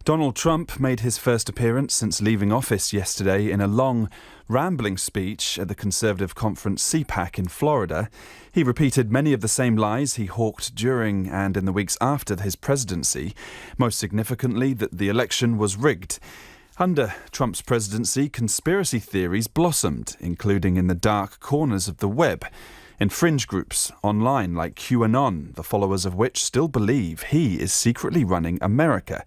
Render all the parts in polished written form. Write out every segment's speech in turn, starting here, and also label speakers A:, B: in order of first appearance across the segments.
A: Donald Trump made his first appearance since leaving office yesterday in a long, rambling speech at the conservative conference CPAC in Florida. He repeated many of the same lies he hawked during and in the weeks after his presidency, most significantly that the election was rigged. Under Trump's presidency, conspiracy theories blossomed, including in the dark corners of the web, in fringe groups online like QAnon, the followers of which still believe he is secretly running America.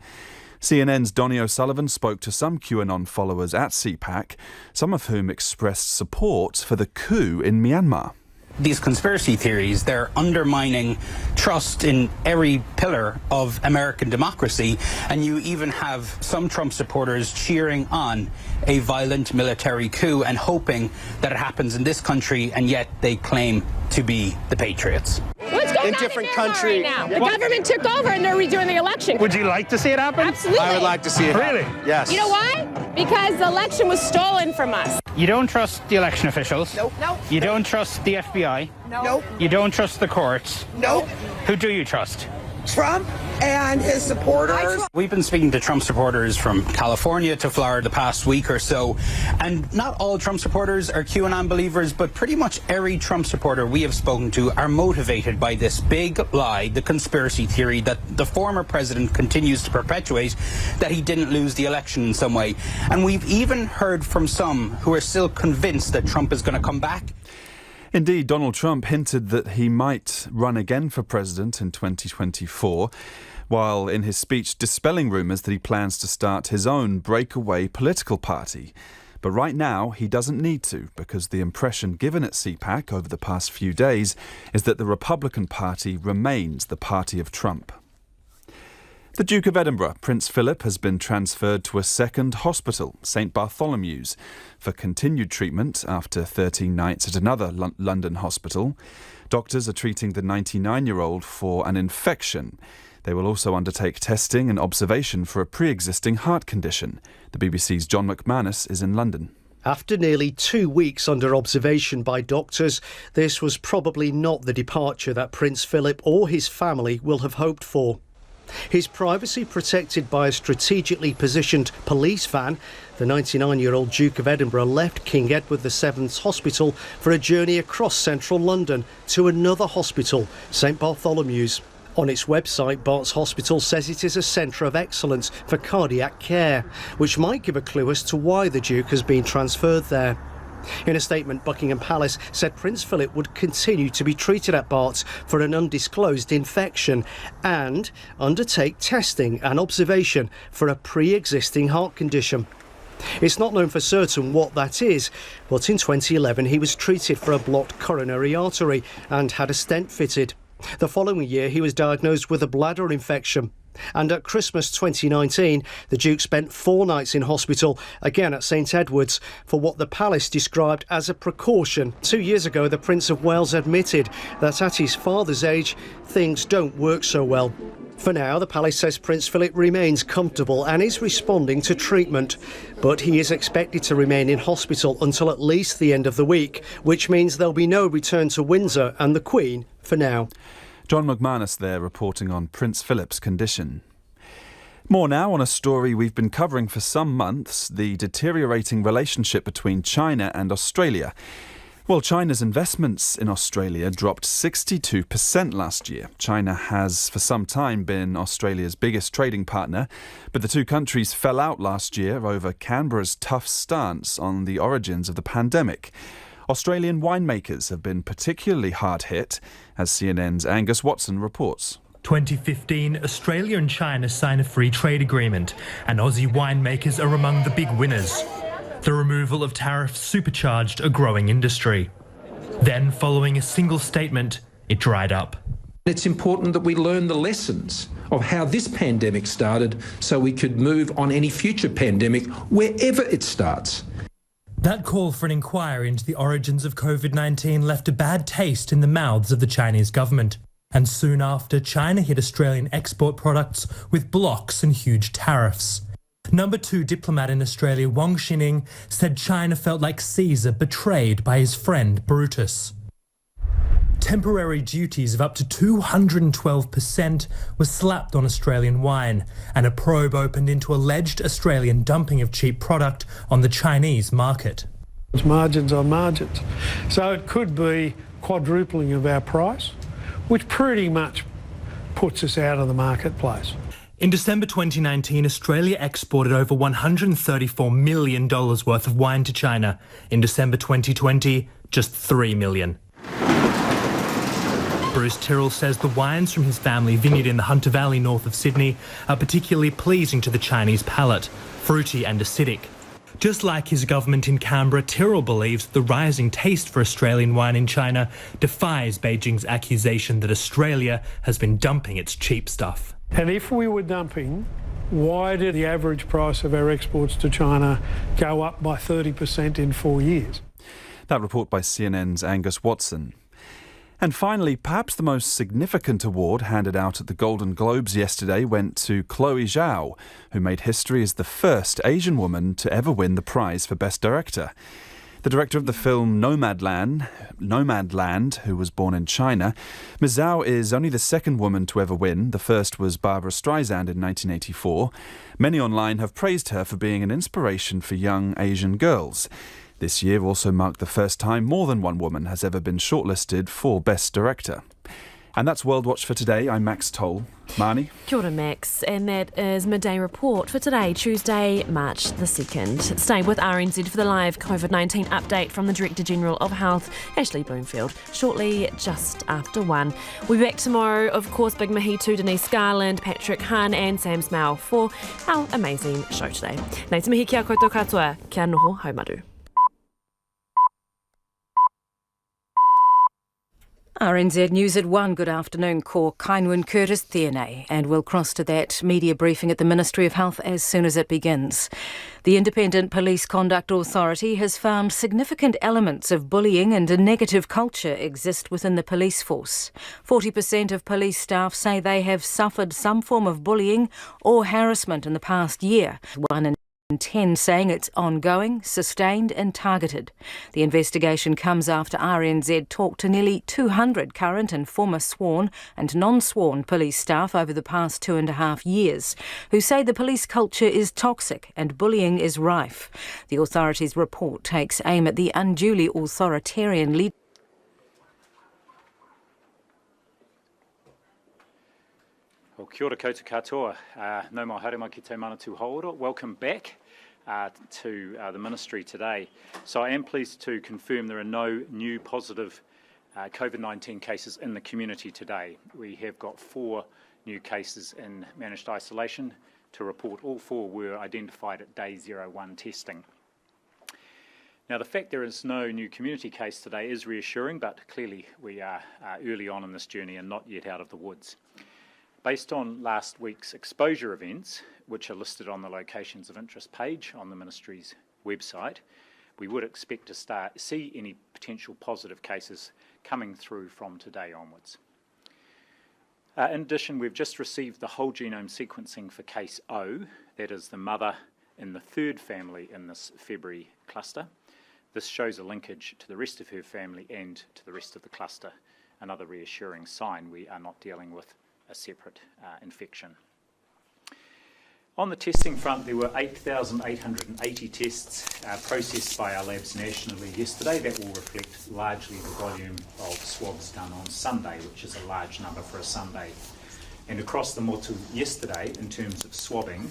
A: CNN's Donnie O'Sullivan spoke to some QAnon followers at CPAC, some of whom expressed support for the coup in Myanmar.
B: These conspiracy theories, they're undermining trust in every pillar of American democracy, and you even have some Trump supporters cheering on a violent military coup and hoping that it happens in this country, and yet they claim to be the patriots.
C: What's going on different countries right now? The government took over and they're redoing the election.
D: Would you like to see it happen?
C: Absolutely.
E: I would like to see it happen.
D: Really?
E: Yes.
C: You know why? Because the election was stolen from us.
F: You don't trust the election officials?
C: Nope. Nope.
F: You don't trust the FBI?
C: Nope.
F: You don't trust the courts?
G: Nope.
F: Who do you trust?
G: Trump and his supporters.
B: We've been speaking to Trump supporters from California to Florida the past week or so, and not all Trump supporters are QAnon believers, but pretty much every Trump supporter we have spoken to are motivated by this big lie, the conspiracy theory that the former president continues to perpetuate, that he didn't lose the election in some way. And we've even heard from some who are still convinced that Trump is going to come back.
A: Indeed, Donald Trump hinted that he might run again for president in 2024, while in his speech dispelling rumours that he plans to start his own breakaway political party. But right now, he doesn't need to, because the impression given at CPAC over the past few days is that the Republican Party remains the party of Trump. The Duke of Edinburgh, Prince Philip, has been transferred to a second hospital, St Bartholomew's, for continued treatment after 13 nights at another London hospital. Doctors are treating the 99-year-old for an infection. They will also undertake testing and observation for a pre-existing heart condition. The BBC's John McManus is in London.
H: After nearly 2 weeks under observation by doctors, this was probably not the departure that Prince Philip or his family will have hoped for. His privacy protected by a strategically positioned police van, the 99-year-old Duke of Edinburgh left King Edward VII's hospital for a journey across central London to another hospital, St Bartholomew's. On its website, Bart's Hospital says it is a centre of excellence for cardiac care, which might give a clue as to why the Duke has been transferred there. In a statement, Buckingham Palace said Prince Philip would continue to be treated at Bart's for an undisclosed infection and undertake testing and observation for a pre-existing heart condition. It's not known for certain what that is, but in 2011 he was treated for a blocked coronary artery and had a stent fitted. The following year he was diagnosed with a bladder infection. And at Christmas 2019, the Duke spent 4 nights in hospital, again at St Edward's, for what the palace described as a precaution. 2 years ago, the Prince of Wales admitted that at his father's age, things don't work so well. For now, the palace says Prince Philip remains comfortable and is responding to treatment. But he is expected to remain in hospital until at least the end of the week, which means there'll be no return to Windsor and the Queen for now.
A: John McManus there reporting on Prince Philip's condition. More now on a story we've been covering for some months, the deteriorating relationship between China and Australia. Well, China's investments in Australia dropped 62% last year. China has for some time been Australia's biggest trading partner, but the two countries fell out last year over Canberra's tough stance on the origins of the pandemic. Australian winemakers have been particularly hard hit, as CNN's Angus Watson reports.
I: 2015, Australia and China signed a free trade agreement, and Aussie winemakers are among the big winners. The removal of tariffs supercharged a growing industry. Then, following a single statement, it dried up.
J: It's important that we learn the lessons of how this pandemic started so we could move on any future pandemic wherever it starts.
I: That call for an inquiry into the origins of COVID-19 left a bad taste in the mouths of the Chinese government. And soon after, China hit Australian export products with blocks and huge tariffs. Number 2 diplomat in Australia, Wang Xining, said China felt like Caesar betrayed by his friend Brutus. temporary duties of up to 212% were slapped on Australian wine, and a probe opened into alleged Australian dumping of cheap product on the Chinese market.
D: It's margins on margins. So it could be quadrupling of our price, which pretty much puts us out of the marketplace.
I: In December 2019, Australia exported over $134 million worth of wine to China. In December 2020, just $3 million. Bruce Tyrrell says the wines from his family vineyard in the Hunter Valley north of Sydney are particularly pleasing to the Chinese palate, fruity and acidic. Just like his government in Canberra, Tyrrell believes the rising taste for Australian wine in China defies Beijing's accusation that Australia has been dumping its cheap stuff.
D: And if we were dumping, why did the average price of our exports to China go up by 30% in 4 years?
A: That report by CNN's Angus Watson. And finally, perhaps the most significant award handed out at the Golden Globes yesterday went to Chloe Zhao, who made history as the first Asian woman to ever win the prize for Best Director. The director of the film Nomadland, who was born in China, Ms. Zhao is only the second woman to ever win. The first was Barbara Streisand in 1984. Many online have praised her for being an inspiration for young Asian girls. This year also marked the first time more than one woman has ever been shortlisted for Best Director. And that's World Watch for today. I'm Max Toll. Marnie?
E: Kia ora, Max. And that is Midday Report for today, Tuesday, March the 2nd. Stay with RNZ for the live COVID-19 update from the Director-General of Health, Ashley Bloomfield, shortly just after 1. We'll be back tomorrow, of course, Big Mahi to Denise Garland, Patrick Hunt and Sam Smale for our amazing show today. Nei te mihi kia koutou katoa, kia noho haumaru.
K: RNZ News at 1, good afternoon, ko Kainwin Curtis Tierney, and we'll cross to that media briefing at the Ministry of Health as soon as it begins. The Independent Police Conduct Authority has found significant elements of bullying and a negative culture exist within the police force. 40% of police staff say they have suffered some form of bullying or harassment in the past year. 1 in 10 saying it's ongoing, sustained and targeted. The investigation comes after RNZ talked to nearly 200 current and former sworn and non-sworn police staff over the past 2.5 years, who say the police culture is toxic and bullying is rife. The authority's report takes aim at the unduly authoritarian leadership.
L: Well, kia ora koutou katoa. No mau haere ki te manatu haoro. Welcome back to the Ministry today. So I am pleased to confirm there are no new positive COVID-19 cases in the community today. We have got 4 new cases in managed isolation to report. All 4 were identified at day 01 testing. Now, the fact there is no new community case today is reassuring, but clearly we are early on in this journey and not yet out of the woods. Based on last week's exposure events, which are listed on the locations of interest page on the Ministry's website, we would expect to see any potential positive cases coming through from today onwards. In addition, we've just received the whole genome sequencing for case O, that is the mother in the 3rd family in this February cluster. This shows a linkage to the rest of her family and to the rest of the cluster. Another reassuring sign we are not dealing with a separate infection. On the testing front, there were 8,880 tests processed by our labs nationally yesterday. That will reflect largely the volume of swabs done on Sunday, which is a large number for a Sunday. And across the motu yesterday, in terms of swabbing,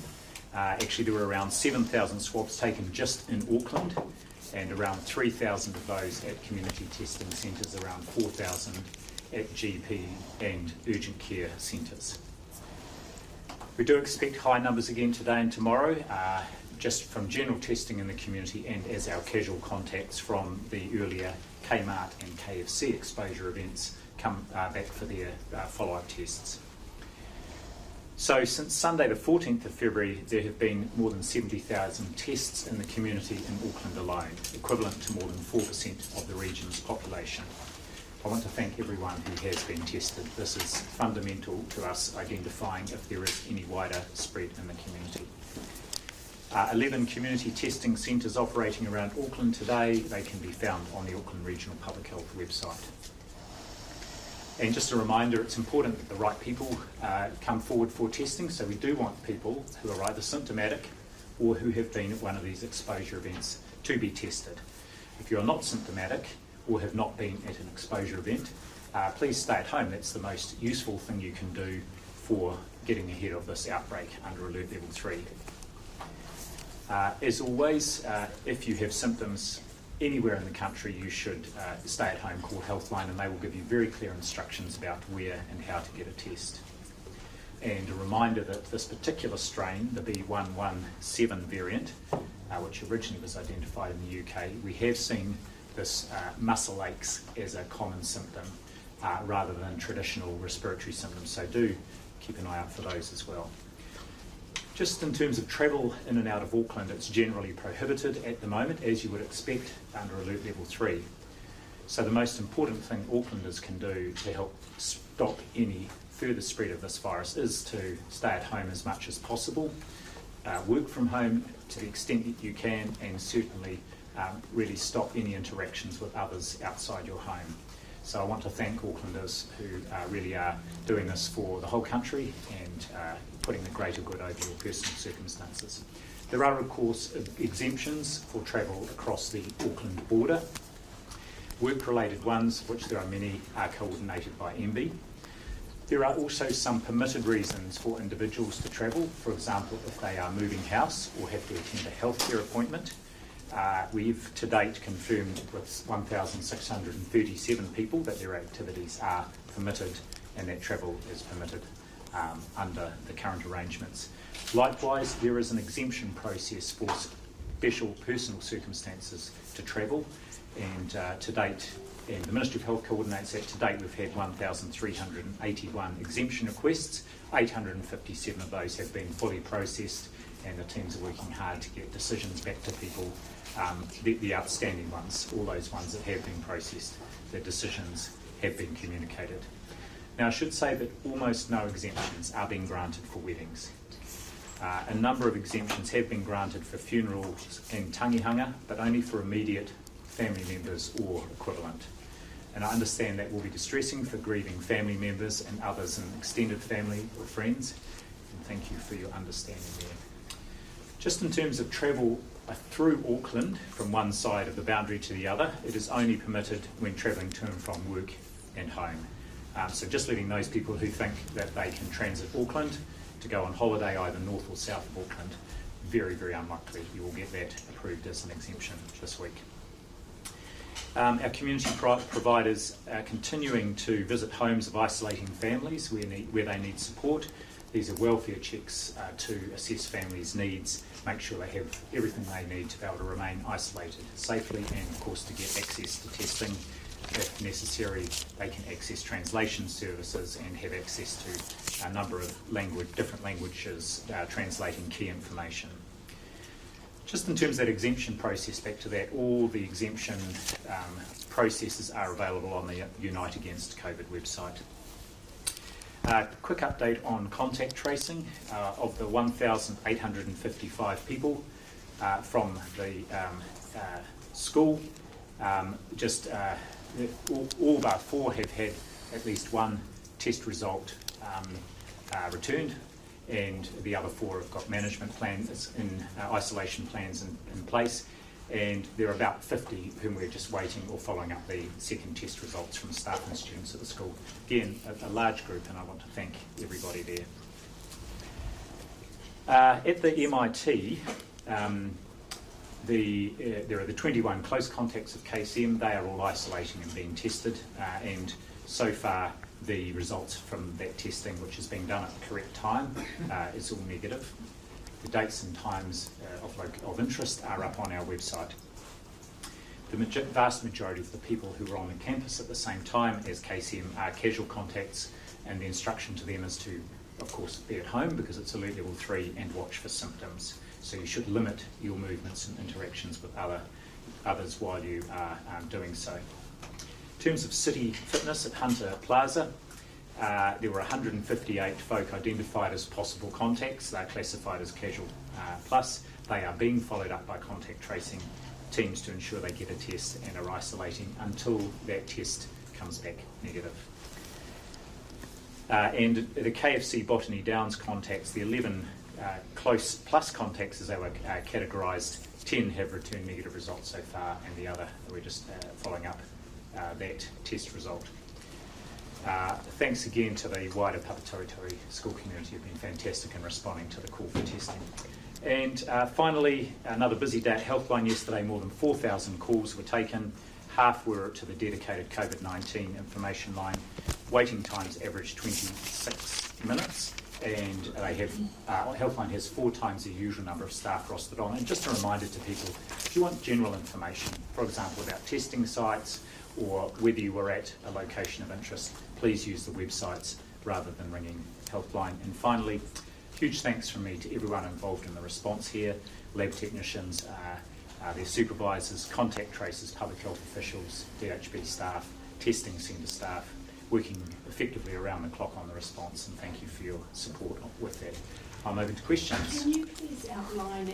L: actually there were around 7,000 swabs taken just in Auckland, and around 3,000 of those at community testing centres, around 4,000 at GP and urgent care centres. We do expect high numbers again today and tomorrow, just from general testing in the community and as our casual contacts from the earlier Kmart and KFC exposure events come back for their follow-up tests. So since Sunday the 14th of February, there have been more than 70,000 tests in the community in Auckland alone, equivalent to more than 4% of the region's population. I want to thank everyone who has been tested. This is fundamental to us identifying if there is any wider spread in the community. 11 community testing centres operating around Auckland today. They can be found on the Auckland Regional Public Health website. And just a reminder, it's important that the right people come forward for testing, so we do want people who are either symptomatic or who have been at one of these exposure events to be tested. If you're not symptomatic or have not been at an exposure event, please stay at home. That's the most useful thing you can do for getting ahead of this outbreak under Alert Level 3. As always, if you have symptoms anywhere in the country, you should stay at home, call Healthline, and they will give you very clear instructions about where and how to get a test. And a reminder that this particular strain, the B117 variant, which originally was identified in the UK, we have seen this muscle aches as a common symptom rather than traditional respiratory symptoms, so do keep an eye out for those as well. Just in terms of travel in and out of Auckland, it's generally prohibited at the moment, as you would expect under Alert Level 3. So the most important thing Aucklanders can do to help stop any further spread of this virus is to stay at home as much as possible, work from home to the extent that you can, and certainly really stop any interactions with others outside your home. So I want to thank Aucklanders who really are doing this for the whole country and putting the greater good over your personal circumstances. There are, of course, exemptions for travel across the Auckland border. Work-related ones, of which there are many, are coordinated by MB. There are also some permitted reasons for individuals to travel, for example, if they are moving house or have to attend a healthcare appointment. We've to date confirmed with 1,637 people that their activities are permitted and that travel is permitted under the current arrangements. Likewise, there is an exemption process for special personal circumstances to travel, and to date, and the Ministry of Health coordinates that. To date, we've had 1,381 exemption requests. 857 of those have been fully processed, and the teams are working hard to get decisions back to people. The outstanding ones, all those ones that have been processed, the decisions have been communicated. Now, I should say that almost no exemptions are being granted for weddings. A number of exemptions have been granted for funerals and tangihanga, but only for immediate family members or equivalent. And I understand that will be distressing for grieving family members and others in extended family or friends, and thank you for your understanding there. Just in terms of travel through Auckland from one side of the boundary to the other, it is only permitted when travelling to and from work and home. So just letting those people who think that they can transit Auckland to go on holiday either north or south of Auckland, very, very unlikely you will get that approved as an exemption this week. Our community providers are continuing to visit homes of isolating families where they need support. These are welfare checks to assess families' needs, make sure they have everything they need to be able to remain isolated safely, and of course to get access to testing. If necessary, they can access translation services and have access to a number of different languages translating key information. Just in terms of that exemption process, back to that, all the exemption processes are available on the Unite Against COVID website. Quick update on contact tracing. Of the 1,855 people from the school, all but 4 have had at least one test result returned, and the other 4 have got management plans isolation plans in place, and there are about 50 whom we're just waiting or following up the second test results from staff and students at the school. Again, a large group, and I want to thank everybody there. At the MIT, there are the 21 close contacts of KCM. They are all isolating and being tested, and so far the results from that testing, which is being done at the correct time, is all negative. The dates and times of interest are up on our website. The vast majority of the people who are on the campus at the same time as KCM are casual contacts, and the instruction to them is to, of course, be at home because it's Alert Level 3 and watch for symptoms. So you should limit your movements and interactions with others while you are doing so. In terms of city fitness at Hunter Plaza, there were 158 folk identified as possible contacts. They're classified as casual plus. They are being followed up by contact tracing teams to ensure they get a test and are isolating until that test comes back negative. And the KFC Botany Downs contacts, the 11 close plus contacts as they were categorised, 10 have returned negative results so far, and the other, we're just following up that test result. Thanks again to the wider Papatoetoe school community who've been fantastic in responding to the call for testing. And finally, another busy day at Healthline yesterday. More than 4,000 calls were taken. Half were to the dedicated COVID-19 information line. Waiting times averaged 26 minutes, and they have Healthline has 4 times the usual number of staff rostered on. And just a reminder to people, if you want general information, for example about testing sites or whether you were at a location of interest, please use the websites rather than ringing Healthline. And finally, huge thanks from me to everyone involved in the response here, lab technicians, their supervisors, contact tracers, public health officials, DHB staff, testing centre staff, working effectively around the clock on the response, and thank you for your support with that. I'm open to questions.
M: Can you please outline the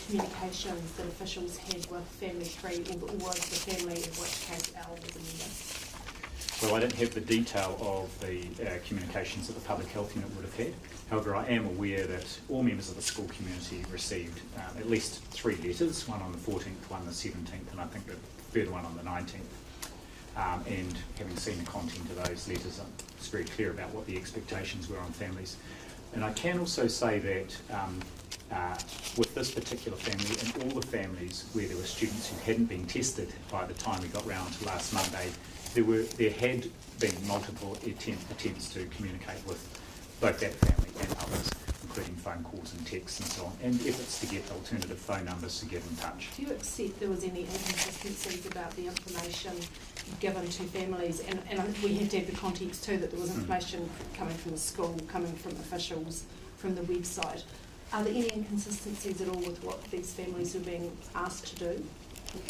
M: communications that officials had with Family 3, or was the family in which case Al was a member?
L: Well, I don't have the detail of the communications that the public health unit would have had. However, I am aware that all members of the school community received at least 3 letters, one on the 14th, one on the 17th, and I think the third one on the 19th. And having seen the content of those letters, it's very clear about what the expectations were on families. And I can also say that with this particular family and all the families where there were students who hadn't been tested by the time we got round to last Monday, there had been multiple attempts to communicate with both that family and others, including phone calls and texts and so on, and efforts to get alternative phone numbers to get in touch.
M: Do you accept there was any inconsistencies about the information given to families? And we have to have the context too that there was information coming from the school, coming from officials, from the website. Are there any inconsistencies at all with what these families were being asked to do?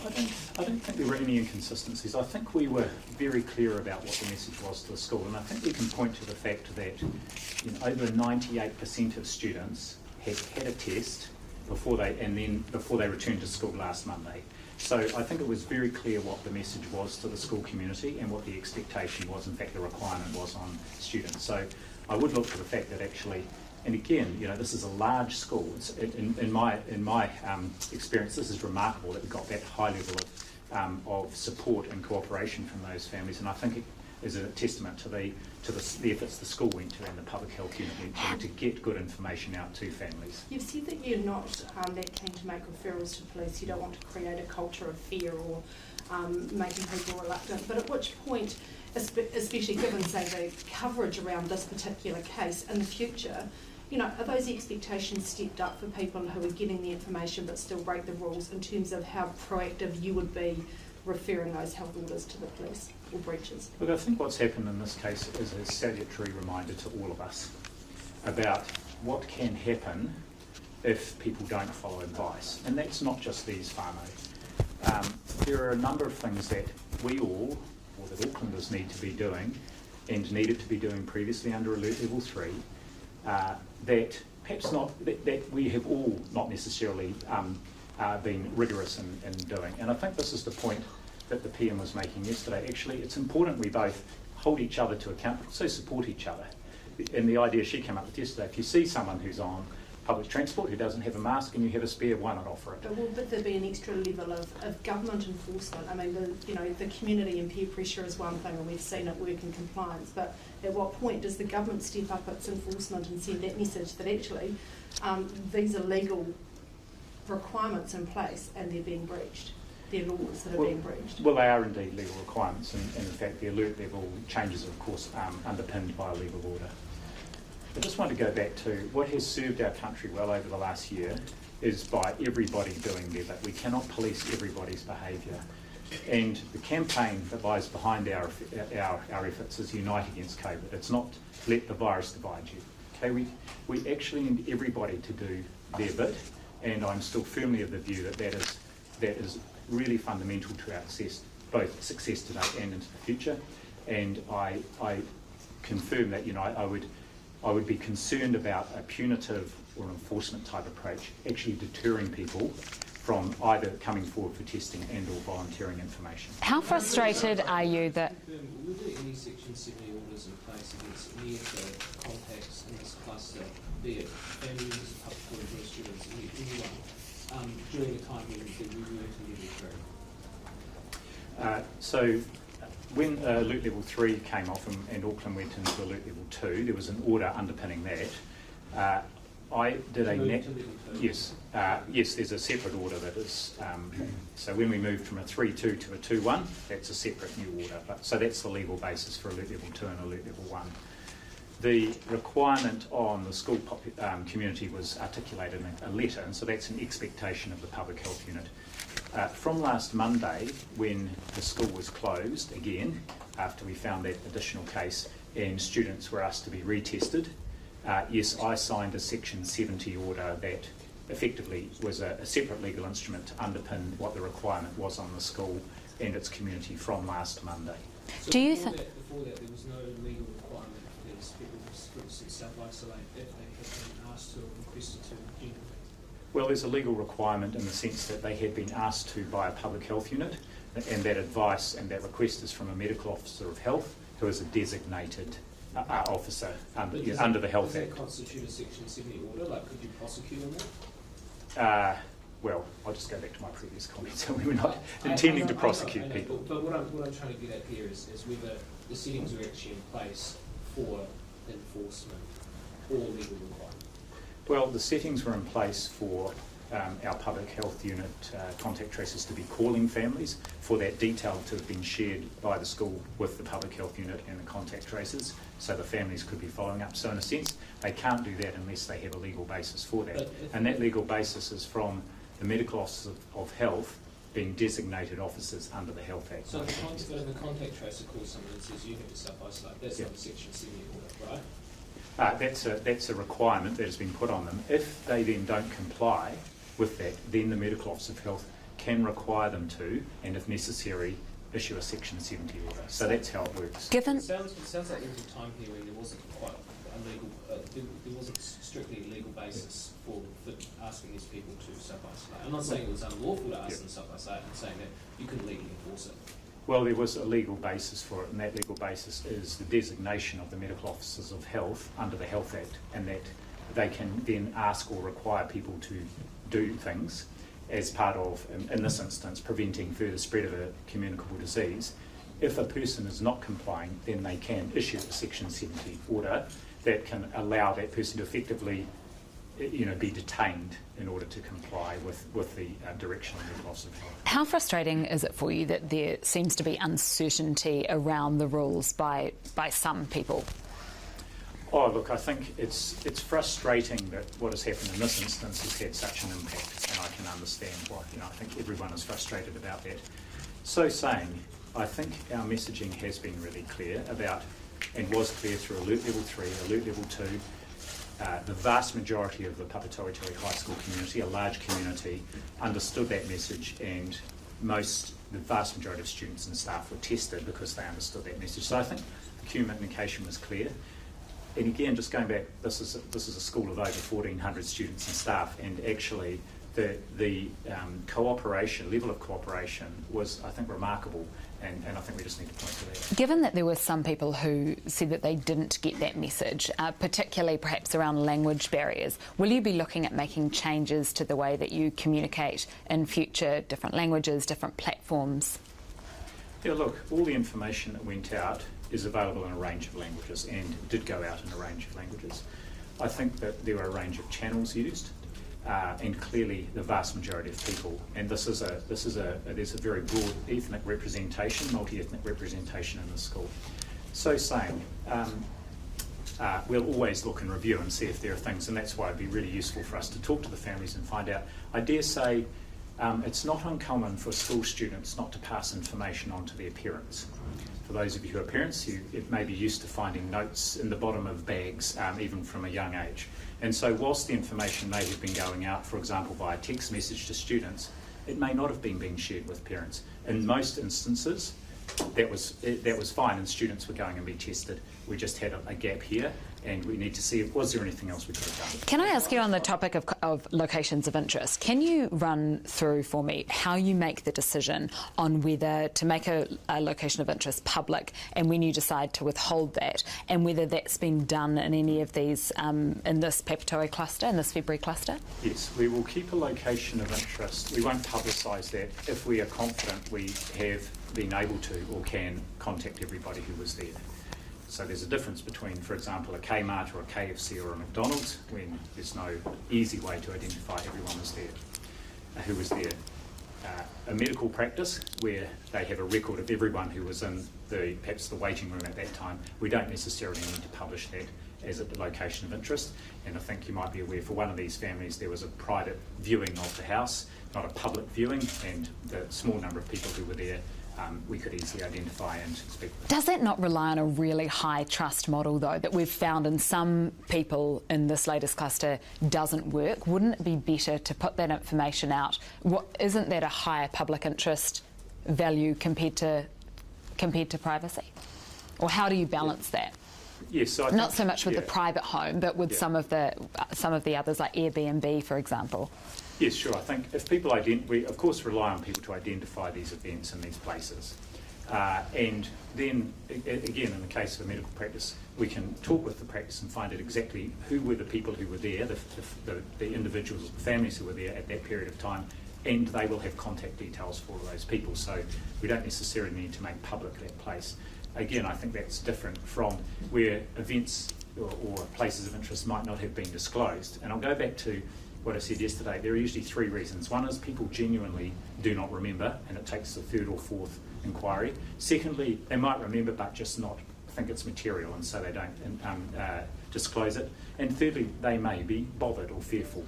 L: I don't think there were any inconsistencies. I think we were very clear about what the message was to the school, and I think we can point to the fact that over 98% of students had had a test before they returned to school last Monday. So I think it was very clear what the message was to the school community and what the expectation was, in fact the requirement was on students. So I would look to the fact that actually, and again, this is a large school. It's, in my experience, this is remarkable that we got that high level of support and cooperation from those families, and I think it is a testament to the efforts the school went to and the public health unit went to get good information out to families.
M: You've said that you're not that keen to make referrals to police. You don't want to create a culture of fear or making people reluctant. But at which point, especially given, say, the coverage around this particular case in the future, are those expectations stepped up for people who are getting the information but still break the rules in terms of how proactive you would be referring those health orders to the police or breaches?
L: Look, I think what's happened in this case is a salutary reminder to all of us about what can happen if people don't follow advice. And that's not just these whānau. There are a number of things that we all, or that Aucklanders need to be doing, and needed to be doing previously under Alert Level 3, that perhaps not, that we have all not necessarily been rigorous in doing. And I think this is the point that the PM was making yesterday. Actually, it's important we both hold each other to account, but also support each other. And the idea she came up with yesterday, if you see someone who's on public transport who doesn't have a mask and you have a spare, why not offer it?
M: But will there be an extra level of government enforcement? I mean, the community and peer pressure is one thing, and we've seen it work in compliance, but at what point does the government step up its enforcement and send that message that actually these are legal requirements in place and they're being breached? They're laws that are being breached.
L: Well, they are indeed legal requirements, and in fact the alert level changes, of course, underpinned by a legal order. I just want to go back to what has served our country well over the last year is by everybody doing their bit. We cannot police everybody's behaviour. And the campaign that lies behind our efforts is Unite Against COVID. It's not let the virus divide you. Okay, we actually need everybody to do their bit, and I'm still firmly of the view that that is really fundamental to our both success today and into the future. And I confirm that I would be concerned about a punitive or enforcement type approach actually deterring people from either coming forward for testing and or volunteering information.
N: How frustrated are you that...
O: Were there any Section 70 orders in place against any of the contacts in this cluster, be it family members of public school students, anyone, during the time when we were to level 3?
L: So when alert level 3 came off and Auckland went into alert level 2, there was an order underpinning that. I did yes, there's a separate order that is, so when we moved from a 3.2 to a 2.1, that's a separate new order, so that's the legal basis for alert level 2 and alert level 1. The requirement on the school community was articulated in a letter, and so that's an expectation of the public health unit. From last Monday, when the school was closed again, after we found that additional case and students were asked to be retested, yes, I signed a Section 70 order that effectively was a separate legal instrument to underpin what the requirement was on the school and its community from last Monday.
O: So
N: do you
O: before that there was no legal requirement for these people, for instance, self-isolate if they had been asked to or requested to generally?
L: Well, there's a legal requirement in the sense that they had been asked to by a public health unit, and that advice and that request is from a medical officer of health who is a designated officer under the Health Act.
O: Does that constitute a Section 70 order? Like, could you prosecute on that?
L: Well, I'll just go back to my previous comments. We were not intending to prosecute people.
O: But what I'm trying to get at here is whether the settings are actually in place for enforcement or legal requirement.
L: Well, the settings were in place for our public health unit contact tracers to be calling families, for that detail to have been shared by the school with the public health unit and the contact tracers, so the families could be following up. So in a sense, they can't do that unless they have a legal basis for that. And that legal basis is from the medical officer of health being designated officers under the Health Act.
O: So if the contact tracer calls someone and says you have to self-isolate, that's not a Section 70 order, right?
L: That's a requirement that has been put on them. If they then don't comply with that, then the medical officer of health can require them to, and if necessary, issue a Section 70 order. So that's how it works.
N: Given
O: it sounds like there was a time here when there wasn't quite a legal, there wasn't strictly a legal basis for asking these people to self-isolate. I'm not saying it was unlawful to ask them to self-isolate. I'm saying that you couldn't legally enforce it.
L: Well, there was a legal basis for it, and that legal basis is the designation of the medical officers of health under the Health Act, and that they can then ask or require people to do things as part of, in this instance, preventing further spread of a communicable disease. If a person is not complying, then they can issue a Section 70 order that can allow that person to effectively, be detained in order to comply with the direction of the medical officer of health.
N: How frustrating is it for you that there seems to be uncertainty around the rules by some people?
L: Oh, look, I think it's frustrating that what has happened in this instance has had such an impact, and I can understand why. I think everyone is frustrated about that. So saying, I think our messaging has been really clear about, and was clear through Alert Level 3, Alert Level 2. The vast majority of the Papatoetoe High School community, a large community, understood that message, and the vast majority of students and staff were tested because they understood that message. So I think the communication was clear. And again, just going back, this is a school of over 1,400 students and staff, and actually the cooperation, level of cooperation was, I think, remarkable, and I think we just need to point to that.
N: Given that there were some people who said that they didn't get that message, particularly perhaps around language barriers, will you be looking at making changes to the way that you communicate in future, different languages, different platforms?
L: Yeah, look, all the information that went out is available in a range of languages, and did go out in a range of languages. I think that there were a range of channels used, and clearly the vast majority of people, and there's a very broad ethnic representation, multi-ethnic representation in the school. So saying, we'll always look and review and see if there are things, and that's why it'd be really useful for us to talk to the families and find out. I dare say it's not uncommon for school students not to pass information on to their parents. For those of you who are parents, you may be used to finding notes in the bottom of bags, even from a young age. And so whilst the information may have been going out, for example, via text message to students, it may not have been being shared with parents. In most instances, that was fine, and students were going and be tested. We just had a gap here. and we need to see was there anything else we could have done.
N: Can I ask you on the topic of locations of interest, can you run through for me how you make the decision on whether to make a location of interest public and when you decide to withhold that, and whether that's been done in any of these, in this Papatoe cluster, in this February cluster?
L: Yes, we will keep a location of interest. We won't publicise that if we are confident we have been able to or can contact everybody who was there. So there's a difference between, for example, a Kmart or a KFC or a McDonald's, when there's no easy way to identify everyone was there, who was there. A medical practice where they have a record of everyone who was in perhaps the waiting room at that time, we don't necessarily need to publish that as a location of interest. And I think you might be aware, for one of these families there was a private viewing of the house, not a public viewing, and the small number of people who were there we could easily identify and speak with.
N: Does that not rely on a really high trust model, though, that we've found in some people in this latest cluster doesn't work? Wouldn't it be better to put that information out? Isn't that a higher public interest value compared to privacy? Or how do you balance that?
L: Yes, so
N: not so much with the private home, but with some of the others, like Airbnb, for example.
L: Yes, sure. I think if people we of course rely on people to identify these events in these places. And then, again, in the case of a medical practice, we can talk with the practice and find out exactly who were the people who were there, the individuals, the families who were there at that period of time, and they will have contact details for all of those people. So we don't necessarily need to make public that place. Again, I think that's different from where events or places of interest might not have been disclosed. And I'll go back to what I said yesterday. There are usually three reasons. One is people genuinely do not remember, and it takes the third or fourth inquiry. Secondly, they might remember but just not think it's material, and so they don't disclose it. And thirdly, they may be bothered or fearful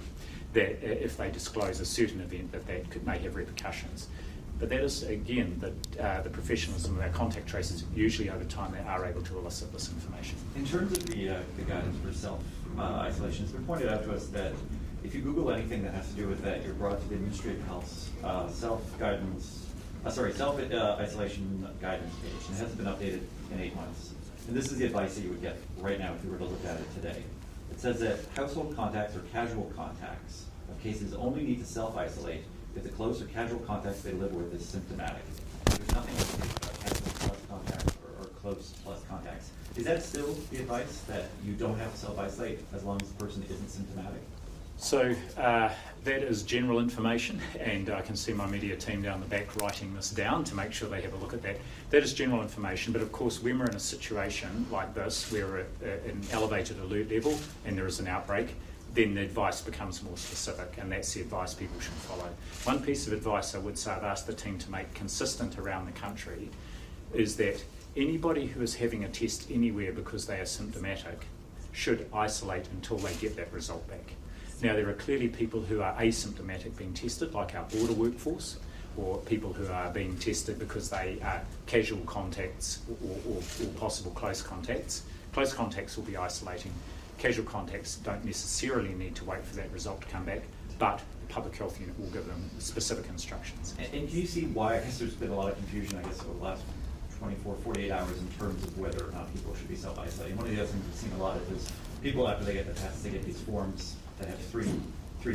L: that if they disclose a certain event that may have repercussions. But that is, again, the professionalism of our contact tracers. Usually over time they are able to elicit this information.
P: In terms of the guidance for self-isolation, it's been pointed out to us that if you Google anything that has to do with that, you're brought to the Ministry of Health's self-isolation guidance page, and it hasn't been updated in 8 months. And this is the advice that you would get right now if you were to look at it today. It says that household contacts or casual contacts of cases only need to self-isolate if the close or casual contacts they live with is symptomatic. There's nothing about casual plus contacts or close plus contacts. Is that still the advice, that you don't have to self-isolate as long as the person isn't symptomatic?
L: So that is general information, and I can see my media team down the back writing this down to make sure they have a look at that. That is general information, but of course when we're in a situation like this, where we're at an elevated alert level and there is an outbreak, then the advice becomes more specific, and that's the advice people should follow. One piece of advice I would say I've asked the team to make consistent around the country is that anybody who is having a test anywhere because they are symptomatic should isolate until they get that result back. Now, there are clearly people who are asymptomatic being tested, like our border workforce, or people who are being tested because they are casual contacts or possible close contacts. Close contacts will be isolating. Casual contacts don't necessarily need to wait for that result to come back, but the public health unit will give them specific instructions.
P: And can you see why, I guess there's been a lot of confusion, I guess, over the last 24, 48 hours in terms of whether or not people should be self-isolating. One of the other things we've seen a lot of is people, after they get the test, they get these forms that have three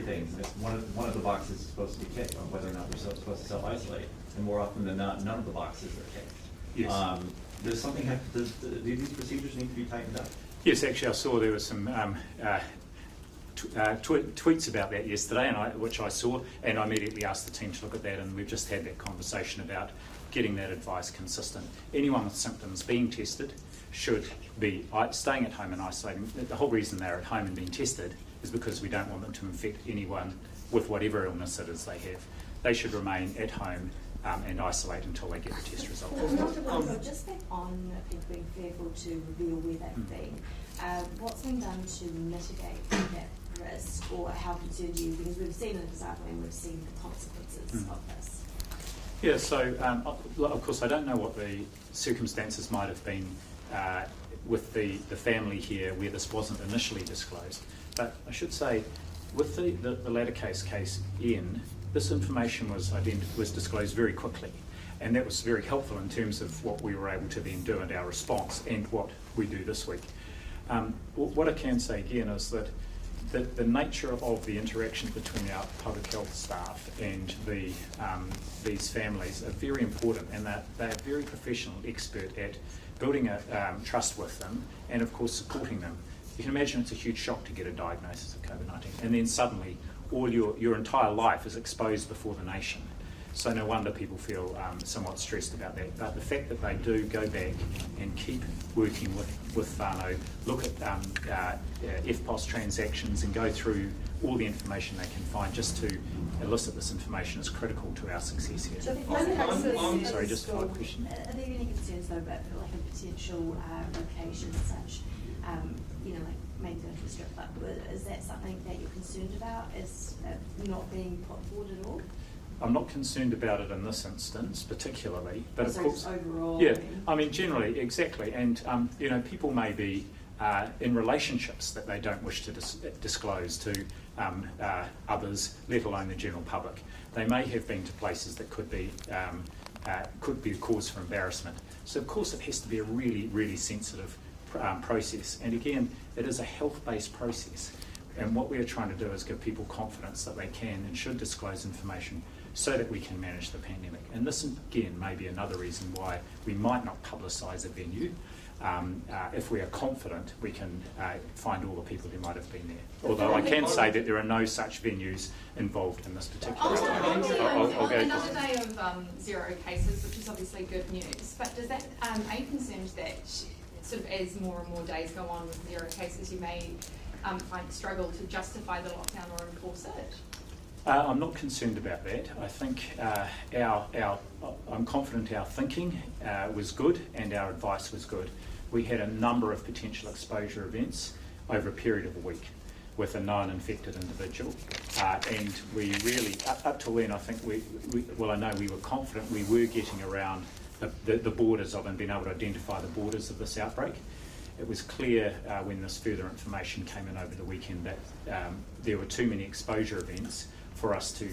P: things. And it's one of the boxes is supposed to be ticked on whether or not they're supposed to self-isolate. And more often than not, none of the boxes are ticked.
L: Yes.
P: Do these procedures need to be tightened up?
L: Yes, actually I saw there were some tweets about that yesterday, which I saw, and I immediately asked the team to look at that, and we've just had that conversation about getting that advice consistent. Anyone with symptoms being tested should be staying at home and isolating. The whole reason they're at home and being tested is because we don't want them to infect anyone with whatever illness it is they have. They should remain at home and isolate until they get the test result.
Q: Just back on people being fearful to reveal where they've been, what's been done to mitigate that risk, or how concerned are you? Because we've seen an example and we've seen the consequences of this.
L: Yeah, so of course I don't know what the circumstances might have been with the family here where this wasn't initially disclosed. But I should say, with the latter case N, this information was disclosed very quickly, and that was very helpful in terms of what we were able to then do in our response and what we do this week. What I can say again is that the nature of the interaction between our public health staff and these families are very important, and they're very professional and expert at building a trust with them and, of course, supporting them. You can imagine it's a huge shock to get a diagnosis of COVID-19, and then suddenly all your entire life is exposed before the nation. So no wonder people feel somewhat stressed about that. But the fact that they do go back and keep working with whānau, look at FPOS transactions and go through all the information they can find just to elicit this information is critical to our success here.
Q: So
L: sorry, just a follow-up question.
Q: Are there any concerns though about like a potential location as such, like maybe going to a strip club? Is that something that you're concerned about as not being put forward at all?
L: I'm not concerned about it in this instance particularly, but
Q: so
L: of course,
Q: overall,
L: yeah. I mean, generally, exactly, and people may be in relationships that they don't wish to disclose to others, let alone the general public. They may have been to places that could be a cause for embarrassment. So of course, it has to be a really, really sensitive process. And again, it is a health-based process. And what we are trying to do is give people confidence that they can and should disclose information so that we can manage the pandemic. And this, again, may be another reason why we might not publicise a venue. If we are confident, we can find all the people who might have been there. Although I can say that there are no such venues involved in this particular case.
R: I'll go another day of 0 cases, which is obviously good news. But does that are you concerned that sort of as more and more days go on with 0 cases, you may struggle to justify the lockdown or enforce it?
L: I'm not concerned about that. I think I'm confident our thinking was good and our advice was good. We had a number of potential exposure events over a period of a week with a known infected individual, and we really, up till then, I think I know we were confident we were getting around the borders of and being able to identify the borders of this outbreak. It was clear when this further information came in over the weekend that there were too many exposure events for us to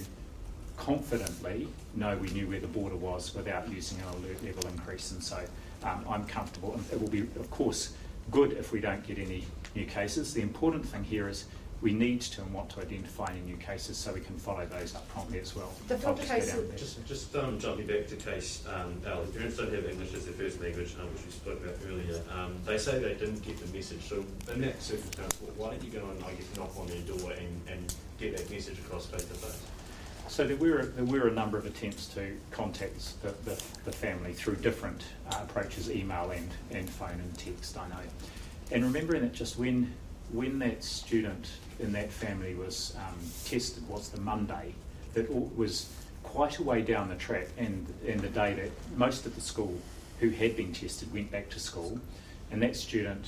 L: confidently know we knew where the border was without using an alert level increase. And so I'm comfortable. And it will be, of course, good if we don't get any new cases. The important thing here is we need to and want to identify any new cases so we can follow those up promptly as well.
S: The just jumping back to case, our parents don't have English as their first language, which we spoke about earlier. They say they didn't get the message. So in that circumstance, why don't you go and knock on their door and get that message across face to face?
L: So there were a number of attempts to contact the family through different approaches, email and phone and text, I know. And remembering that just when that student in that family was tested was the Monday, that was quite a way down the track, and the day that most of the school who had been tested went back to school, and that student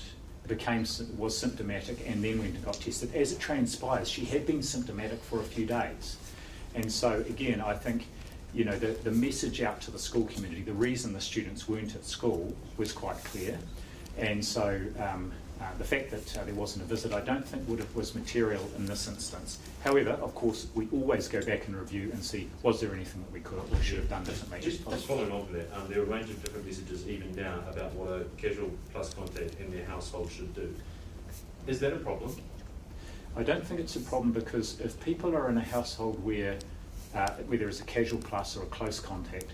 L: was symptomatic and then went and got tested. As it transpires, she had been symptomatic for a few days. And so again, I think the message out to the school community, the reason the students weren't at school was quite clear. And so the fact that there wasn't a visit, I don't think was material in this instance. However, of course, we always go back and review and see, was there anything that we could or should have done differently?
S: Just following on from that, there are a range of different messages even now about what a casual plus contact in their household should do. Is that a problem?
L: I don't think it's a problem, because if people are in a household where there is a casual plus or a close contact,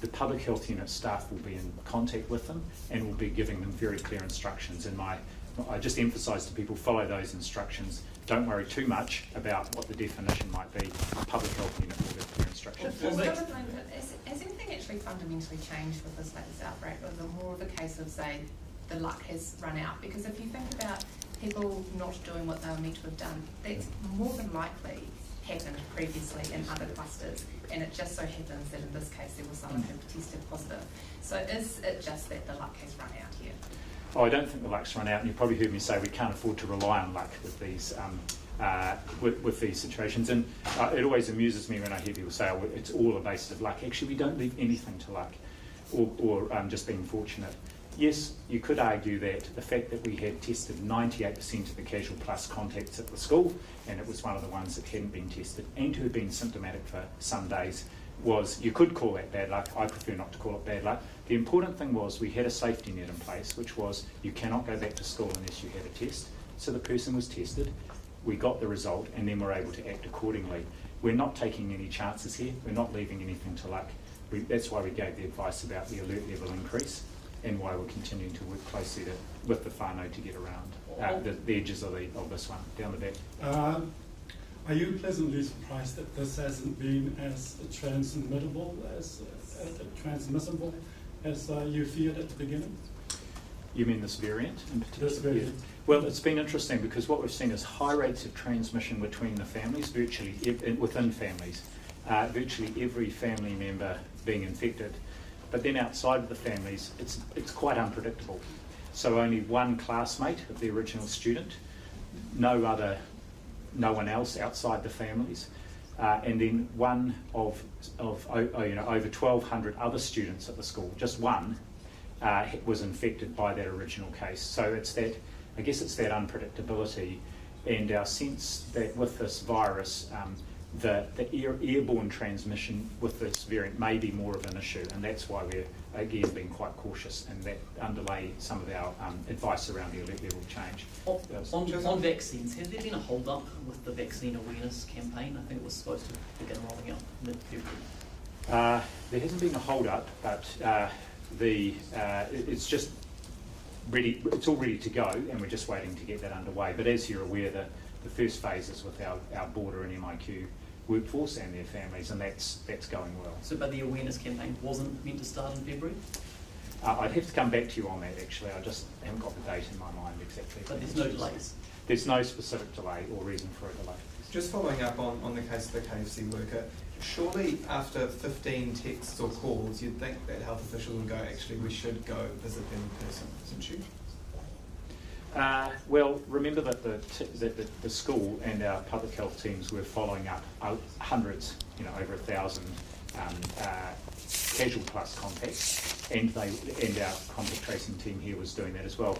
L: the public health unit staff will be in contact with them and will be giving them very clear instructions. And I just emphasise to people, follow those instructions. Don't worry too much about what the definition might be. The public health unit will give clear instructions.
R: Has anything actually fundamentally changed with this latest outbreak? Or is it more of a case of, say, the luck has run out? Because if you think about people not doing what they were meant to have done, that's more than likely happened previously in other clusters, and it just so happens that in this case there was someone who tested positive. So is it just that the luck has run out here?
L: Oh, I don't think the luck's run out, and you probably heard me say we can't afford to rely on luck with these with these situations. And it always amuses me when I hear people say, oh, it's all a basis of luck. Actually, we don't leave anything to luck or just being fortunate. Yes, you could argue that the fact that we had tested 98% of the casual plus contacts at the school, and it was one of the ones that hadn't been tested and who had been symptomatic for some days, was, you could call that bad luck. I prefer not to call it bad luck. The important thing was we had a safety net in place, which was you cannot go back to school unless you have a test. So the person was tested, we got the result, and then we're able to act accordingly. We're not taking any chances here. We're not leaving anything to luck. That's why we gave the advice about the alert level increase and why we're continuing to work closely with the whānau to get around the edges of this one, down the back.
T: Are you pleasantly surprised that this hasn't been as transmissible as you feared at the beginning?
L: You mean this variant in particular?
T: This variant.
L: Yeah. Well, it's been interesting because what we've seen is high rates of transmission between the families, virtually within families. Virtually every family member being infected. But then outside of the families, it's quite unpredictable. So only one classmate of the original student, no one else outside the families, and then one of over 1,200 other students at the school. Just one was infected by that original case. So it's that, I guess it's that unpredictability, and our sense that with this virus, the airborne transmission with this variant may be more of an issue, and that's why we're again being quite cautious, and that underlay some of our advice around the alert level change.
U: On vaccines, has there been a hold up with the vaccine awareness campaign? I think it was supposed to begin rolling out mid-February.
L: There hasn't been a hold up, but it's just ready. It's all ready to go, and we're just waiting to get that underway. But as you're aware, the first phase is with our border and MIQ workforce and their families, and that's going well.
U: So, but the awareness campaign wasn't meant to start in February?
L: I'd have to come back to you on that, actually. I just haven't got the date in my mind exactly.
U: But there's no delays?
L: There's no specific delay or reason for a delay.
V: Just following up on the case of the KFC worker, surely after 15 texts or calls, you'd think that health officials would go, actually, we should go visit them in person, isn't you?
L: Well, remember that the school and our public health teams were following up hundreds, over 1,000 casual plus contacts, and our contact tracing team here was doing that as well.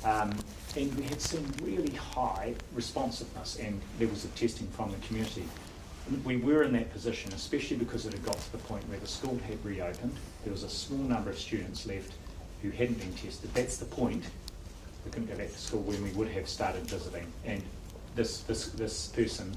L: And we had seen really high responsiveness and levels of testing from the community. We were in that position, especially because it had got to the point where the school had reopened. There was a small number of students left who hadn't been tested. That's the point. We couldn't go back to school when we would have started visiting. And this person,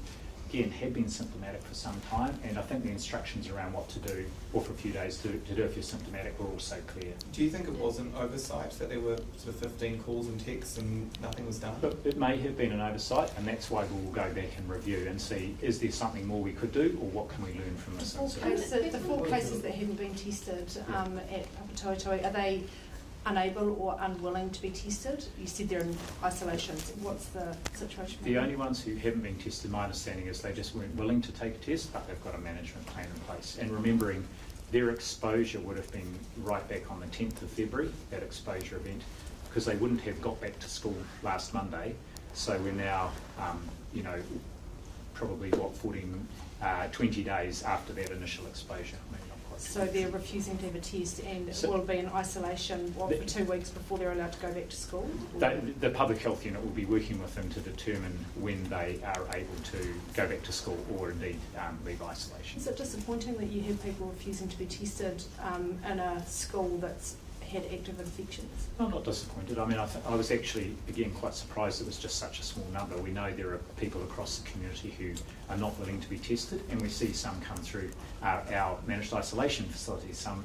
L: again, had been symptomatic for some time, and I think the instructions around what to do, or for a few days to do if you're symptomatic, were also clear.
V: Do you think it was an oversight that there were sort of 15 calls and texts and nothing was done?
L: But it may have been an oversight, and that's why we will go back and review and see, is there something more we could do, or what can we learn from this incident?
M: The 4 cases that haven't been tested at Papatoetoe, are they unable or unwilling to be tested? You said they're in isolation. What's the situation?
L: The only ones who haven't been tested, my understanding is they just weren't willing to take a test, but they've got a management plan in place. And remembering their exposure would have been right back on the 10th of February, that exposure event, because they wouldn't have got back to school last Monday. So we're now, probably 20 days after that initial exposure.
M: So they're refusing to have a test and will be in isolation for 2 weeks before they're allowed to go back to school?
L: The public health unit will be working with them to determine when they are able to go back to school or indeed leave isolation.
M: Is it disappointing that you have people refusing to be tested in a school that's had active infections?
L: I'm not disappointed. I mean, I was actually, again, quite surprised it was just such a small number. We know there are people across the community who are not willing to be tested, and we see some come through our managed isolation facilities, some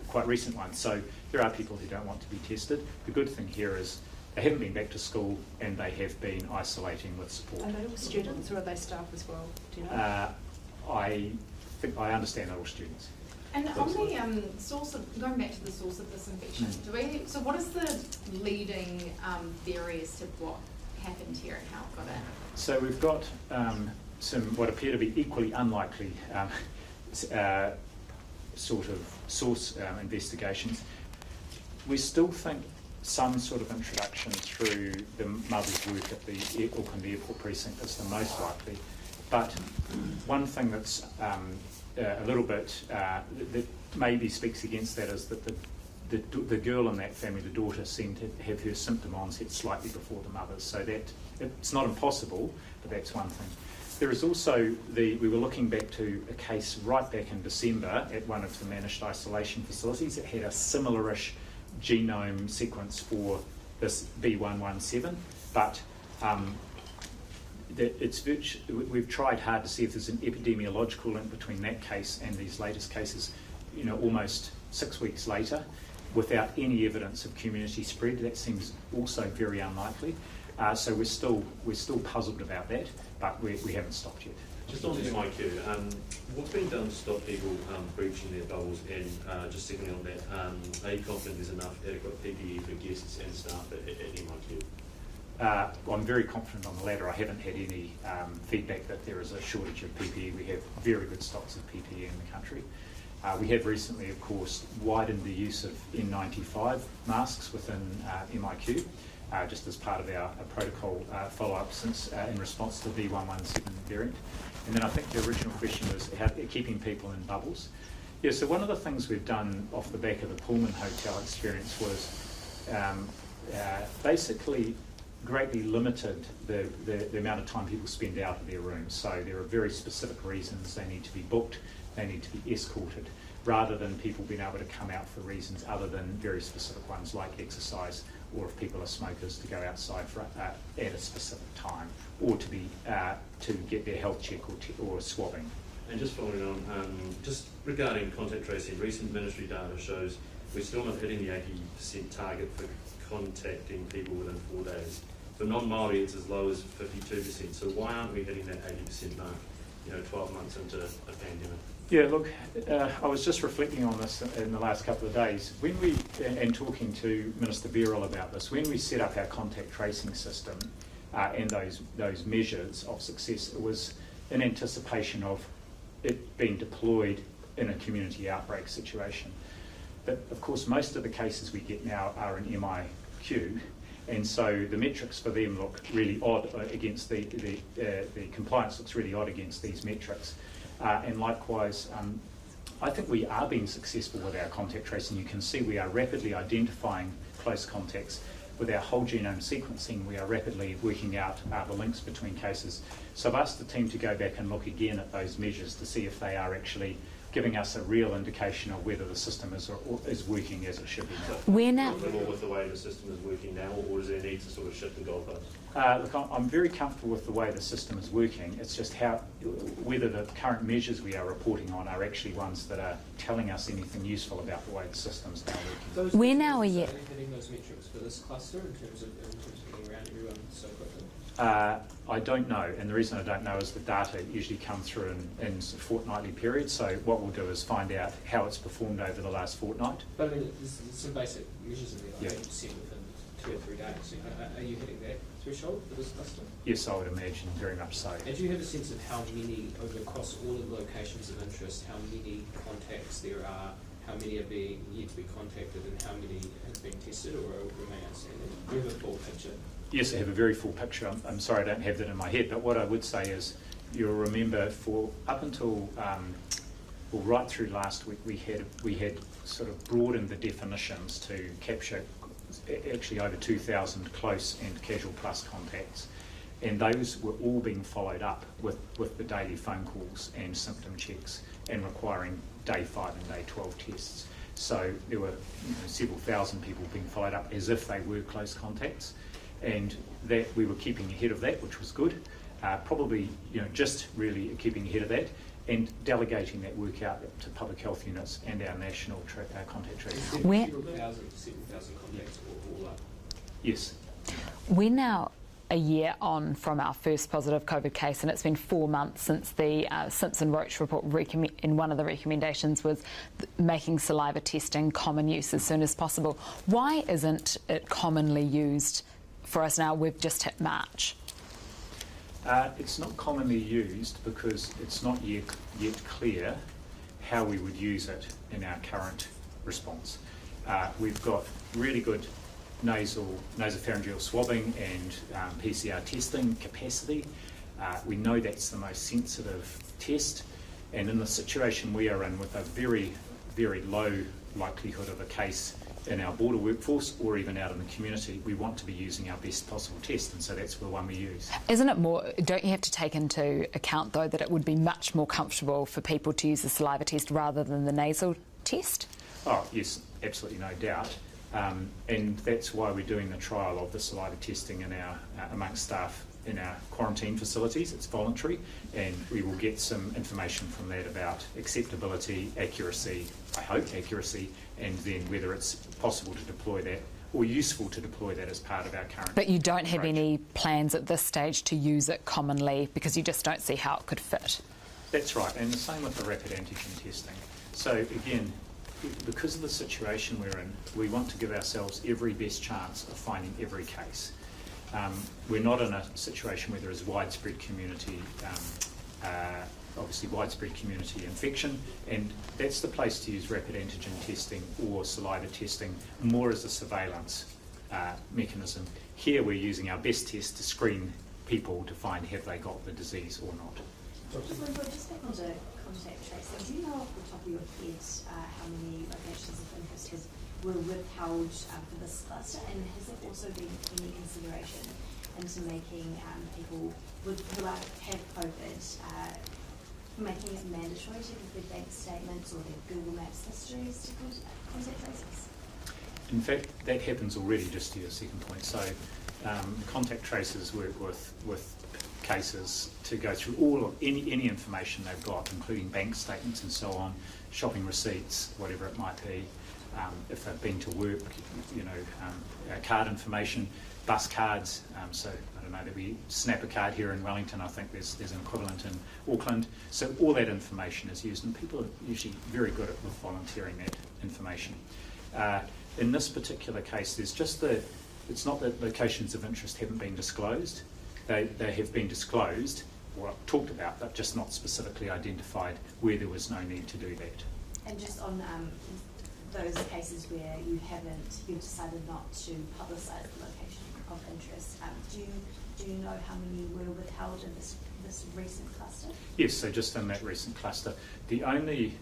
L: quite recent ones. So there are people who don't want to be tested. The good thing here is they haven't been back to school and they have been isolating with support.
M: Are they all students or are they staff as well? Do you know?
L: I understand they're all students.
W: And on the source of, going back to the source of this infection, so what is the leading theory as to what happened here and how it got in?
L: So we've got some what appear to be equally unlikely sort of source investigations. We still think some sort of introduction through the mother's work at the Auckland Airport precinct is the most likely. But one thing that's a little bit that maybe speaks against that is that the girl in that family, the daughter, seemed to have her symptom onset slightly before the mother's. So that it's not impossible, but that's one thing. there is also we were looking back to a case right back in December at one of the managed isolation facilities. It had a similar-ish genome sequence for this B117, but we've tried hard to see if there's an epidemiological link between that case and these latest cases, almost 6 weeks later, without any evidence of community spread. That seems also very unlikely. So we're still puzzled about that, but we haven't stopped yet.
S: Just on MIQ, what's been done to stop people breaching their bubbles? And just secondly on that, are you confident there's enough adequate PPE for guests and staff at MIQ?
L: I'm very confident on the latter. I haven't had any feedback that there is a shortage of PPE. We have very good stocks of PPE in the country. We have recently, of course, widened the use of N95 masks within MIQ, just as part of our protocol follow-up since in response to the B117 variant. And then I think the original question was keeping people in bubbles. Yeah, so one of the things we've done off the back of the Pullman Hotel experience was basically greatly limited the amount of time people spend out of their rooms. So there are very specific reasons they need to be booked, they need to be escorted, rather than people being able to come out for reasons other than very specific ones like exercise, or if people are smokers, to go outside at a specific time, or to get their health check or swabbing.
S: And just following on, just regarding contact tracing, recent ministry data shows we're still not hitting the 80% target for contacting people within 4 days. For non-Māori, it's as low as 52%. So why aren't we hitting that 80% mark, 12 months into a pandemic?
L: Yeah, look, I was just reflecting on this in the last couple of days. When and talking to Minister Beryl about this, when we set up our contact tracing system and those measures of success, it was in anticipation of it being deployed in a community outbreak situation. But of course, most of the cases we get now are in MIQ, and so the metrics for them look really odd against the compliance looks really odd against these metrics. And likewise, I think we are being successful with our contact tracing. You can see we are rapidly identifying close contacts. With our whole genome sequencing, we are rapidly working out the links between cases. So I've asked the team to go back and look again at those measures to see if they are actually giving us a real indication of whether the system is working as it should be now.
N: We're now
S: comfortable with the way the system is working now, or does there need to sort of shift the goalpost?
L: Look, I'm very comfortable with the way the system is working. It's just whether the current measures we are reporting on are actually ones that are telling us anything useful about the way the system's now working.
N: We're now a year.
O: Hitting those metrics for this cluster in terms of getting around everyone so quickly?
L: I don't know, and the reason I don't know is the data usually come through in fortnightly periods, so what we'll do is find out how it's performed over the last fortnight.
O: But I mean, there's some basic measures in there, like 80%
L: Yeah.
O: within 2 or 3 days. Are you hitting that threshold for this cluster?
L: Yes, I would imagine, very much so.
O: And do you have a sense of how many, across all of the locations of interest, how many contacts there are, how many are being yet to be contacted, and how many have been tested or remain outstanding? Do you have a full picture?
L: Yes, I have a very full picture. I'm sorry I don't have that in my head, but what I would say is you'll remember for up until, right through last week, we had sort of broadened the definitions to capture actually over 2,000 close and casual plus contacts. And those were all being followed up with the daily phone calls and symptom checks and requiring day 5 and day 12 tests. So there were several thousand people being followed up as if they were close contacts. And that we were keeping ahead of that, which was good. Probably, just really keeping ahead of that and delegating that work out to public health units and our national contact tracing.
O: Where 7,000 contacts all up.
L: Yes.
N: We're now a year on from our first positive COVID case, and it's been 4 months since the Simpson-Roach report. In one of the recommendations was making saliva testing common use as soon as possible. Why isn't it commonly used for us now? We've just hit March.
L: It's not commonly used because it's not yet clear how we would use it in our current response. We've got really good nasopharyngeal swabbing and PCR testing capacity. We know that's the most sensitive test, and in the situation we are in with a very, very low likelihood of a case in our border workforce or even out in the community, we want to be using our best possible test, and so that's the one we use.
N: Isn't it more, don't you have to take into account though that it would be much more comfortable for people to use the saliva test rather than the nasal test?
L: Oh yes, absolutely, no doubt. And that's why we're doing the trial of the saliva testing in our amongst staff in our quarantine facilities. It's voluntary, and we will get some information from that about acceptability, accuracy, I hope accuracy, and then whether it's possible to deploy that or useful to deploy that as part of our current.
N: But you don't have any plans at this stage to use it commonly because you just don't see how it could fit?
L: That's right, and the same with the rapid antigen testing. So again, because of the situation we're in, we want to give ourselves every best chance of finding every case. We're not in a situation where there is widespread community, obviously widespread community infection, and that's the place to use rapid antigen testing or saliva testing more as a surveillance mechanism. Here we're using our best test to screen people to find have they got the disease or not.
Q: Just back onto contact tracing, do you know off the top of your head how many locations of interest were withheld for this cluster, and has there also been any consideration into making people who have COVID, making it mandatory to give their bank statements or their Google Maps histories to contact tracers?
L: In fact, that happens already, just to your second point. So contact tracers work with cases to go through all of any information they've got, including bank statements and so on, shopping receipts, whatever it might be. If they've been to work, card information, bus cards. So I don't know, that we snap a card here in Wellington. I think there's an equivalent in Auckland. So all that information is used, and people are usually very good at volunteering that information. In this particular case, there's just it's not that locations of interest haven't been disclosed. They have been disclosed or talked about, but just not specifically identified where there was no need to do that.
Q: And just on those cases where you've decided not to publicise the location of interest, do you know how many were withheld in this recent cluster?
L: Yes, so just in that recent cluster, the only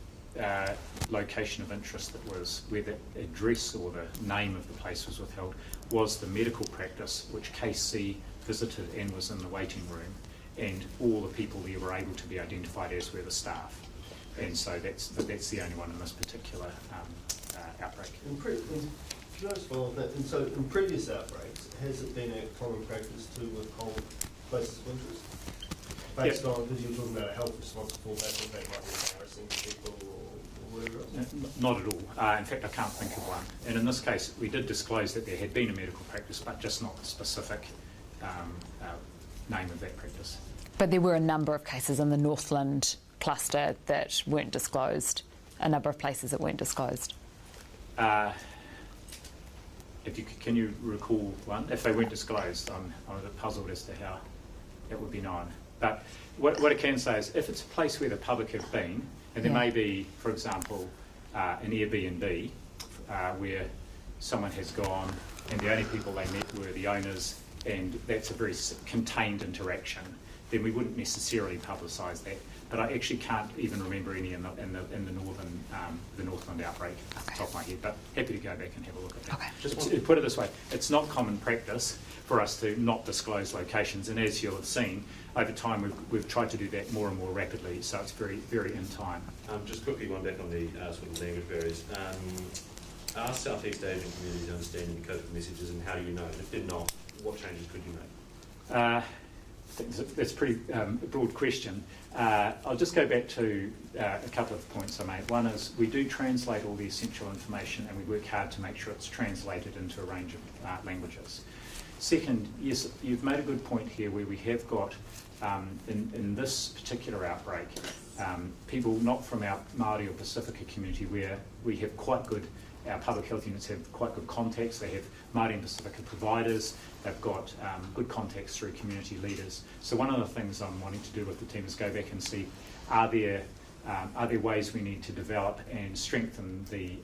L: location of interest that was where the address or the name of the place was withheld was the medical practice, which Case C visited and was in the waiting room, and all the people there were able to be identified as were the staff. And so that's the only one in this particular outbreak.
C: So in previous outbreaks, has it been a common practice to withhold places of interest? Based on, because you were talking about a health response fallback, that might be embarrassing to people or whatever else?
L: Not at all. In fact, I can't think of one. And in this case, we did disclose that there had been a medical practice, but just not the specific name of that practice.
N: But there were a number of cases in the Northland cluster that weren't disclosed, a number of places that weren't disclosed.
L: Can you recall one? If they weren't disclosed, I'm a bit puzzled as to how that would be known. But what I can say is, if it's a place where the public have been, and there may be, for example, an Airbnb where someone has gone and the only people they met were the owners, and that's a very contained interaction, then we wouldn't necessarily publicise that. But I actually can't even remember any in the Northland outbreak off the top of my head. But happy to go back and have a look at that.
N: Okay.
L: Just put it this way: it's not common practice for us to not disclose locations, and as you'll have seen over time, we've tried to do that more and more rapidly. So it's very, very in time.
S: Just quickly, one back on the sort of language barriers. Are South East Asian communities understanding the COVID messages, and how do you know? And if they're not, what changes could you make?
L: That's a pretty broad question. I'll just go back to a couple of points I made. One is we do translate all the essential information, and we work hard to make sure it's translated into a range of languages. Second, yes, you've made a good point here where we have got, in this particular outbreak, people not from our Māori or Pacifica community where we have quite good, our public health units have quite good contacts. They have Māori and Pacifica providers. They've got good contacts through community leaders. So one of the things I'm wanting to do with the team is go back and see, are there ways we need to develop and strengthen the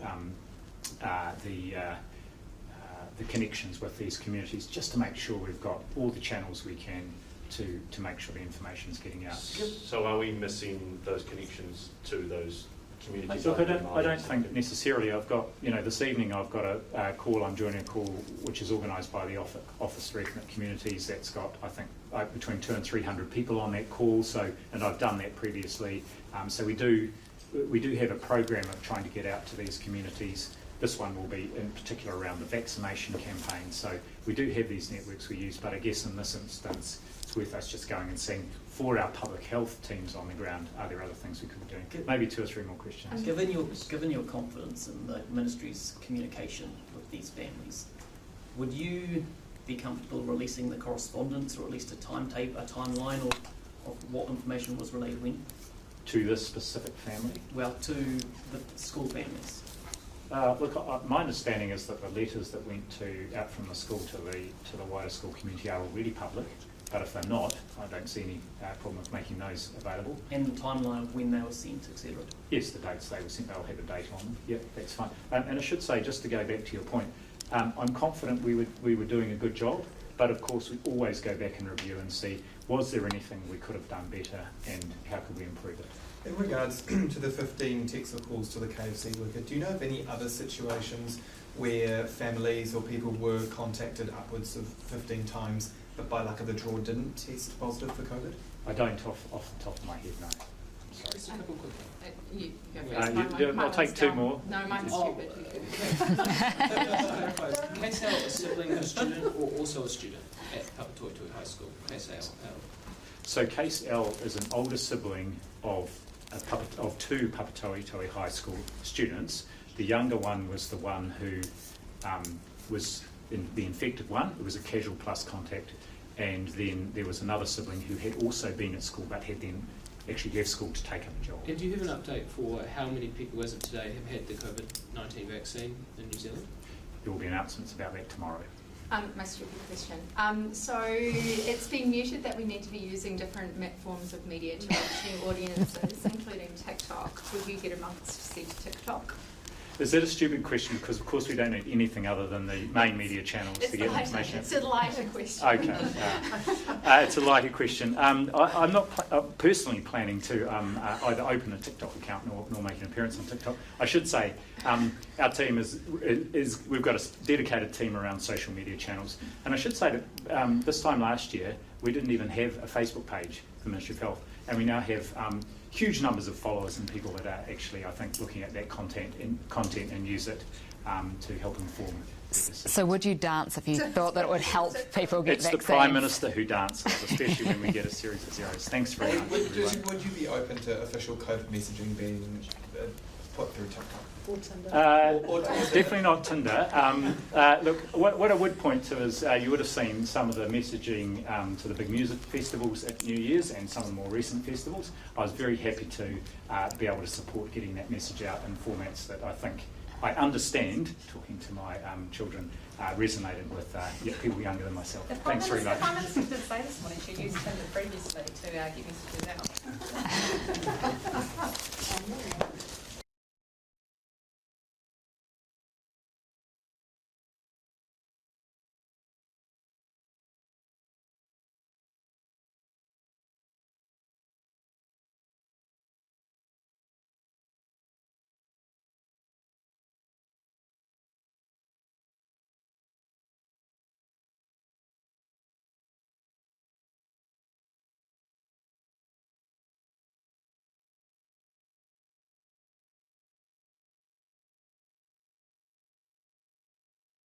L: connections with these communities, just to make sure we've got all the channels we can to make sure the information is getting out.
S: So are we missing those connections to those community?
L: Look, I don't think necessarily. I've got, this evening I've got a call. I'm joining a call which is organised by the Office for Ethnic Communities. That's got, I think, between 200 and 300 people on that call. So, and I've done that previously. So we do have a program of trying to get out to these communities. This one will be in particular around the vaccination campaign. So we do have these networks we use, but I guess in this instance, it's worth us just going and seeing for our public health teams on the ground, are there other things we could be doing? Maybe 2 or 3 more questions.
U: Given your confidence in the Ministry's communication with these families, would you be comfortable releasing the correspondence, or at least a timeline of what information was relayed when?
L: To this specific family?
U: Well, to the school families.
L: Look, my understanding is that the letters that went out from the school to the wider school community are already public. But if they're not, I don't see any problem with making those available.
U: And the timeline of when they were sent, etc.
L: Yes, the dates they were sent, they'll have a date on them. Yep, that's fine. And I should say, just to go back to your point, I'm confident we were doing a good job, but of course we always go back and review and see, was there anything we could have done better and how could we improve it?
V: In regards to the 15 texts or calls to the KFC worker, do you know of any other situations where families or people were contacted upwards of 15 times but by luck of the draw didn't test positive for COVID?
L: I don't off the top of my head, no.
V: Sorry.
W: Just a couple quick
L: I'll take 2 more.
W: No, mine's stupid.
O: Case L, a sibling of a student or also a student at Papatoetoe High School? Case L.
L: So Case L is an older sibling of 2 Papatoetoe High School students. The younger one was the one who was the infected one. It was a casual plus contact, and then there was another sibling who had also been at school but had then actually left school to take up a job.
O: And do you have an update for how many people as of today have had the COVID-19 vaccine in New Zealand?
L: There will be announcements about that tomorrow.
W: My stupid question. So it's been mooted that we need to be using different forms of media to reach new audiences, including TikTok. Would you get amongst to see TikTok?
L: Is that a stupid question? Because of course we don't need anything other than the main media channels to get information.
W: It's a lighter question.
L: Okay, it's a lighter question. I'm not personally planning to either open a TikTok account nor make an appearance on TikTok. I should say our team is we've got a dedicated team around social media channels, and I should say that this time last year we didn't even have a Facebook page for the Ministry of Health, and we now have huge numbers of followers and people that are actually, I think, looking at that content and use it to help inform.
N: So would you dance if you thought that it would help people get vaccines?
L: It's the Prime Minister who dances, especially when we get a series of zeros. Thanks very much.
V: Would you be open to official COVID messaging being put through TikTok?
W: Or Tinder.
L: Definitely not Tinder. Look, what I would point to is you would have seen some of the messaging to the big music festivals at New Year's and some of the more recent festivals. I was very happy to be able to support getting that message out in formats that I think I understand, talking to my children, resonated with people younger than myself. Thanks very much.
R: The Prime Minister did say this morning she used Tinder previously to get messages out.